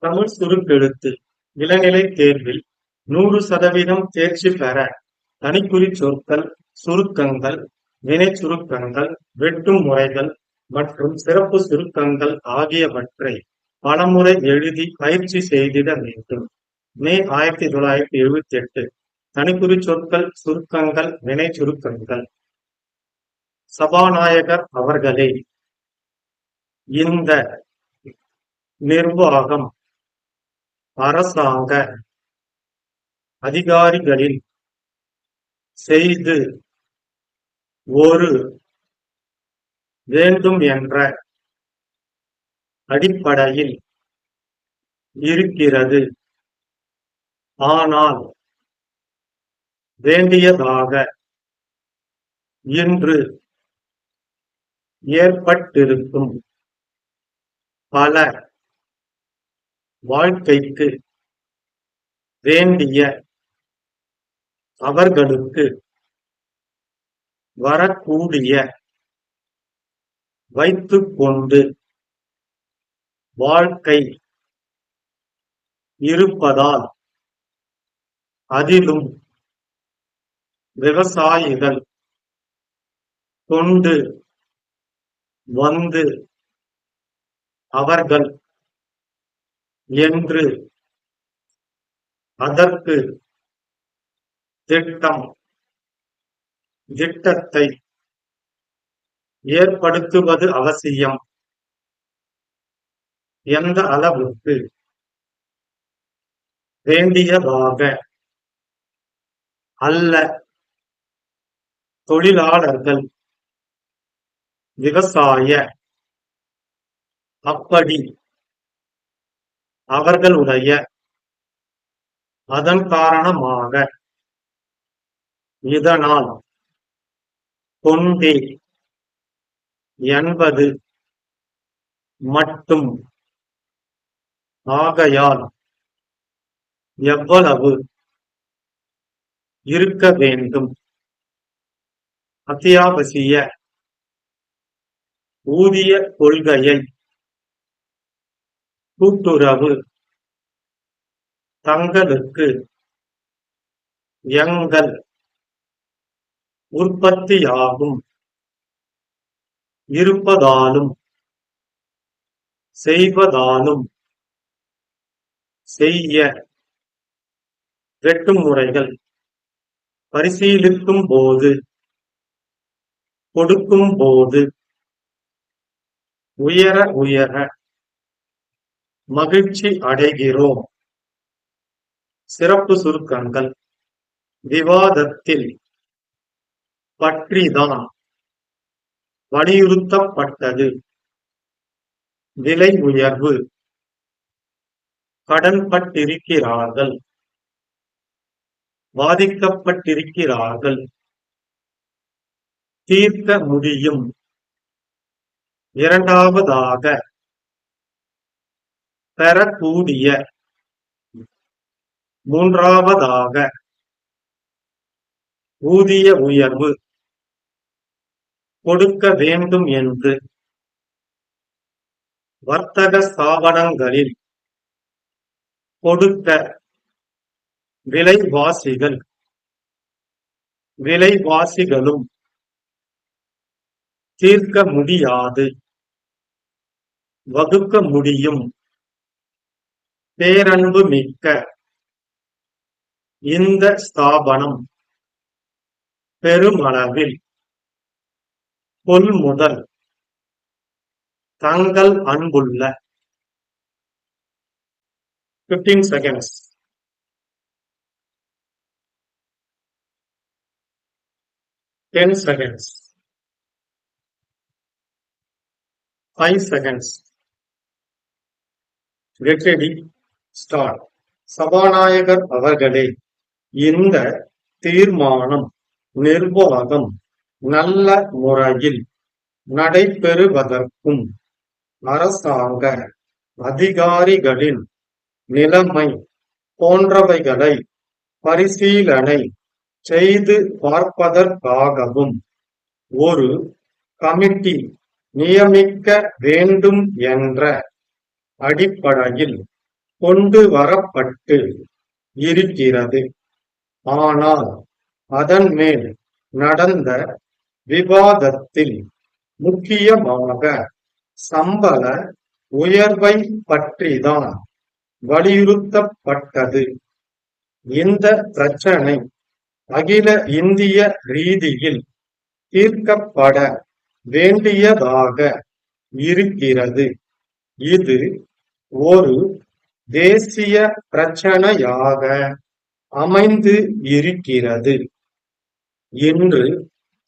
தமிழ் சுருக்கெழுத்து இளநிலை தேர்வில் 100% தேர்ச்சி பெற தனிக்குறிச் சொற்கள், சுருக்கங்கள், வினைச் சுருக்கங்கள், வெட்டும் முறைகள் மற்றும் சிறப்பு சுருக்கங்கள் ஆகியவற்றை பலமுறை எழுதி பயிற்சி செய்திட வேண்டும். மே 1978. தனிக்குறிச் சொற்கள், சுருக்கங்கள், வினைச் சுருக்கங்கள். சபாநாயகர் அவர்களே, இந்த நிர்வாகம் அரசாங்க அதிகாரிகளில் செய்து ஒரு வேண்டும் என்ற அடிப்படையில் இருக்கிறது. ஆனால் வேண்டியதாக இன்று ஏற்பட்டிருக்கும் பல வாழ்க்கைக்கு வேண்டிய அவர்களுக்கு வரக்கூடிய வைத்துக்கொண்டு வாழ்க்கை இருப்பதால் அதிலும் விவசாயிகள் கொண்டு வந்து அவர்கள் என்று அதற்கு திட்டத்தை ஏற்படுத்துவது அவசியம். எந்த அளவுக்கு வேண்டியதாக அல்ல தொழிலாளர்கள் விவசாய அப்படி அவர்களுடைய அதன் காரணமாக இதனால் கொண்டே என்பது மட்டும் ஆகையால் எவ்வளவு இருக்க வேண்டும் அத்தியாவசிய ஊதிய கொள்கையை கூட்டுறவு தங்களுக்கு எங்கள் உற்பத்தியாகும் இருப்பதாலும் செய்வதாலும் செய்ய வெட்டும் முறைகள் பரிசீலிக்கும் போது கொடுக்கும் போது உயர உயர மகிழ்ச்சி அடைகிறோம். சிறப்பு சுருக்கங்கள் விவாதத்தில் பற்றிதான் வலியுறுத்தப்பட்டது. விலை உயர்வு கடன்பட்டிருக்கிறார்கள், பாதிக்கப்பட்டிருக்கிறார்கள், தீர்க்க முடியும். இரண்டாவதாக பெறக்கூடிய. மூன்றாவதாக ஊதிய உயர்வு கொடுக்க வேண்டும் என்று வர்த்தக ஸ்தாபனங்களில் கொடுத்த விலைவாசிகளும் தீர்க்க முடியாது, வகுக்க முடியும். பேரன்பு மிக்க இந்த ஸ்தாபனம் பெருமளவில் கொள்முதல் தங்கள் அன்புள்ள 15 seconds 10 seconds 5 seconds get ready start. சபாநாயகர் அவர்களே, இந்த தீர்மானம் நிர்வாகம் நல்ல முறையில் நடைபெறுவதற்கும் அரசாங்க அதிகாரிகளின் நிலைமை போன்றவைகளை பரிசீலனை செய்து பார்ப்பதற்காகவும் ஒரு கமிட்டி நியமிக்க வேண்டும் என்ற அடிப்படையில் கொண்டு வரப்பட்டு இருக்கிறது. ஆனால் அதன் மேல் நடந்த விவாதத்தில் முக்கியமாக சம்பள உயர்வை பற்றிதான் வலியுறுத்தப்பட்டது. இந்த பிரச்சனை அகில இந்திய ரீதியில் தீர்க்கப்பட வேண்டியதாக இருக்கிறது. இது ஒரு தேசிய பிரச்சனையாக அமைந்து இருக்கிறது. இன்று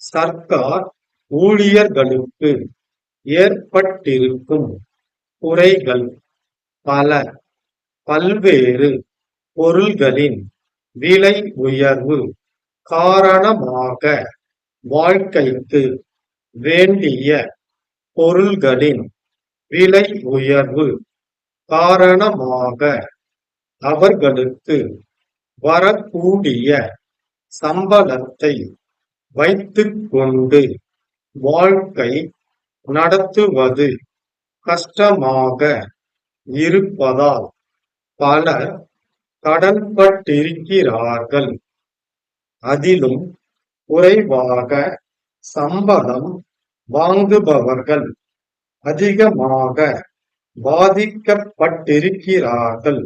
சர்க்கார் ஊழியர்களுக்கு ஏற்பட்டிருக்கும் குறைகள் பல. பல்வேறு பொருள்களின் விலை உயர்வு காரணமாக வாழ்க்கைக்கு வேண்டிய பொருள்களின் விலை உயர்வு காரணமாக அவர்களுக்கு வரக்கூடிய சம்பளத்தை வைத்துக்கொண்டு வாழ்க்கை நடத்துவது கஷ்டமாக இருப்பதால் பலர் கடன்பட்டிருக்கிறார்கள். அதிலும் குறைவாக சம்பளம் வாங்குபவர்கள் அதிகமாக பாதிக்கப்பட்டிருக்கிறார்கள்.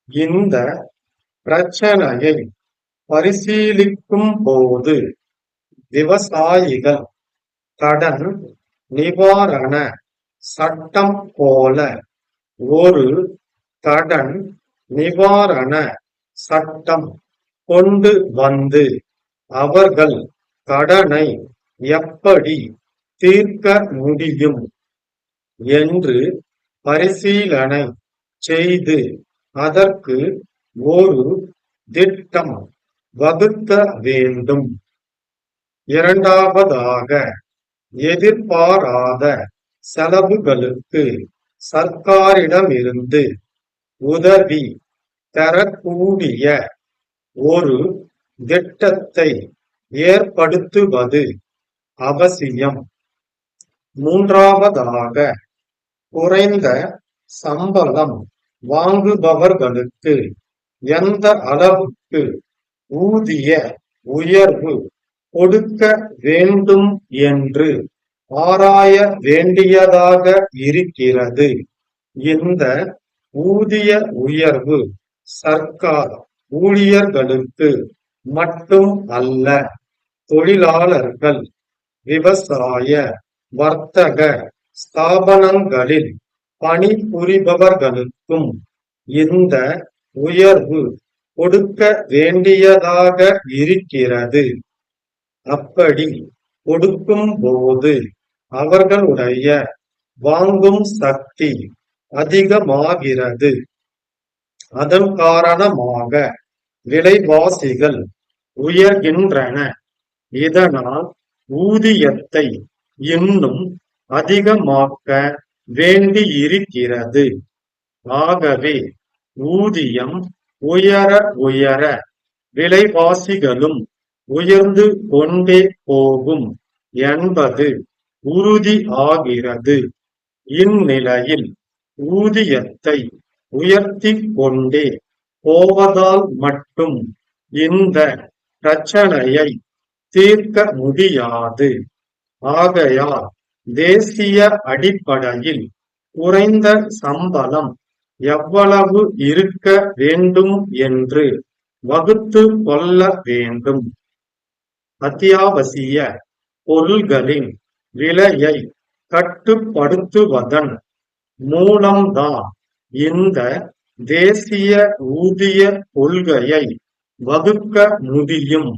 இந்த பிரச்சனையை பரிசீலிக்கும் போது விவசாயிகள் கடன் நிவாரண சட்டம் போல ஒரு கடன் நிவாரண சட்டம் கொண்டு வந்து அவர்கள் கடனை எப்படி தீர்க்க முடியும் என்று பரிசீலனை செய்து அதற்கு ஒரு திட்டம் வகுக்க வேண்டும். இரண்டாவதாக, எதிர்பாராத செலவுகளுக்கு சர்க்காரிடமிருந்து உதவி பெறக்கூடிய ஒரு திட்டத்தை ஏற்படுத்துவது அவசியம். மூன்றாவதாக, குறைந்த சம்பளம் வாங்குபவர்களுக்கு எந்த அளவுக்கு ஊதிய உயர்வு கொடுக்க வேண்டும் என்று ஆராய வேண்டியதாக இருக்கிறது. இந்த ஊதிய உயர்வு சர்க்கார் ஊழியர்களுக்கு மட்டும் அல்ல, தொழிலாளர்கள், விவசாய, வர்த்தக ஸ்தாபனங்களில் பணிபுரிபவர்களுக்கும் இந்த உயர்வு கொடுக்க வேண்டியதாக இருக்கிறது. அப்படி கொடுக்கும் போது அவர்களுடைய வாங்கும் சக்தி அதிகமாகிறது. அதன் காரணமாக விலைவாசிகள் உயர்கின்றன. இதனால் ஊதியத்தை இன்னும் அதிகமாக்க வேண்டியிருக்கிறது. ஆகவே ஊதியம் உயர உயர விலைவாசிகளும் உயர்ந்து கொண்டே போகும் என்பது உறுதி ஆகிறது. இந்நிலையில் ஊதியத்தை உயர்த்தி கொண்டே போவதால் மட்டும் இந்த பிரச்சனையை தீர்க்க முடியாது. ஆகையால் தேசிய அடிப்படையில் குறைந்த சம்பளம் எவ்வளவு இருக்க வேண்டும் என்று வகுத்து கொள்ள வேண்டும். அத்தியாவசிய பொருள்களின் விலையை கட்டுப்படுத்துவதன் மூலம்தான் இந்த தேசிய ஊதிய கொள்கையை வகுக்க முடியும்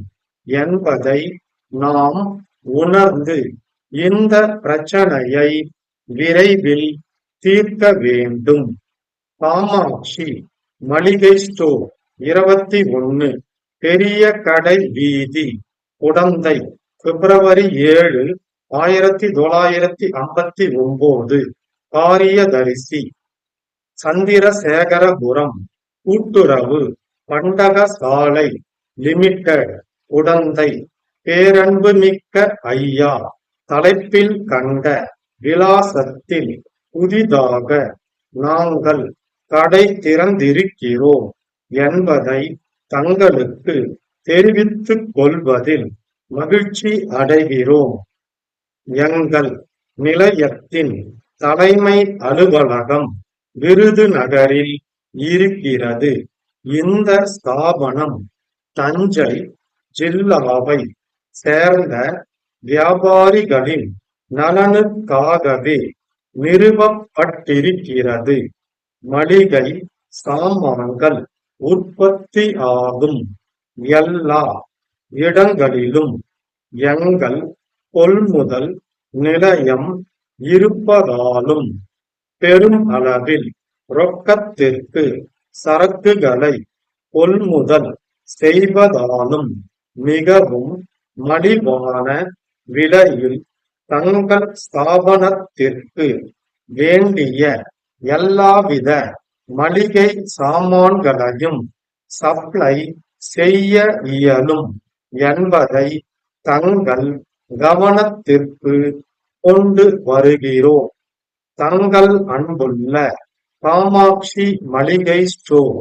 என்பதை நாம் உணர்ந்து இந்த பிரச்சனையை விரைவில் தீர்க்க வேண்டும். காமாட்சி மளிகை ஸ்டோர் 21, பெரிய கடை வீதி, குடந்தை, பிப்ரவரி 7, 1959. காரியதரிசி சந்திரசேகரபுரம் கூட்டுறவு பண்டகசாலை லிமிடெட், குடந்தை. பேரன்புமிக்க ஐயா, தலைப்பில் கண்ட விலாசத்தில் புதிதாக நாங்கள் கடை திறந்திருக்கிறோம் என்பதை தங்களுக்கு தெரிவித்துக் கொள்வதில் மகிழ்ச்சி அடைகிறோம். எங்கள் நிலையத்தின் தலைமை அலுவலகம் விருதுநகரில் இருக்கிறது. இந்த ஸ்தாபனம் தஞ்சை ஜில்லாவை சேர்ந்த வியாபாரிகளின் நலனுக்காகவே நிறுவப்பட்டிருக்கிறது. மளிகை சாமான்கள் உற்பத்தி ஆகும் எல்லா இடங்களிலும் எங்கள் கொள்முதல் நிலையம் இருப்பதாலும் பெரும் அளவில் ரொக்கத்திற்கு சரக்குகளை கொள்முதல் செய்வதாலும் மிகவும் மலிவான விலையில் தங்கள் ஸ்தாபனத்திற்கு வேண்டிய எல்லாவித மளிகை சாமான்களையும் சப்ளை செய்ய இயலும் என்பதை தங்கள் கவனத்திற்கு கொண்டு வருகிறோம். தங்கள் அன்புள்ள காமாட்சி மளிகை ஸ்டோர்.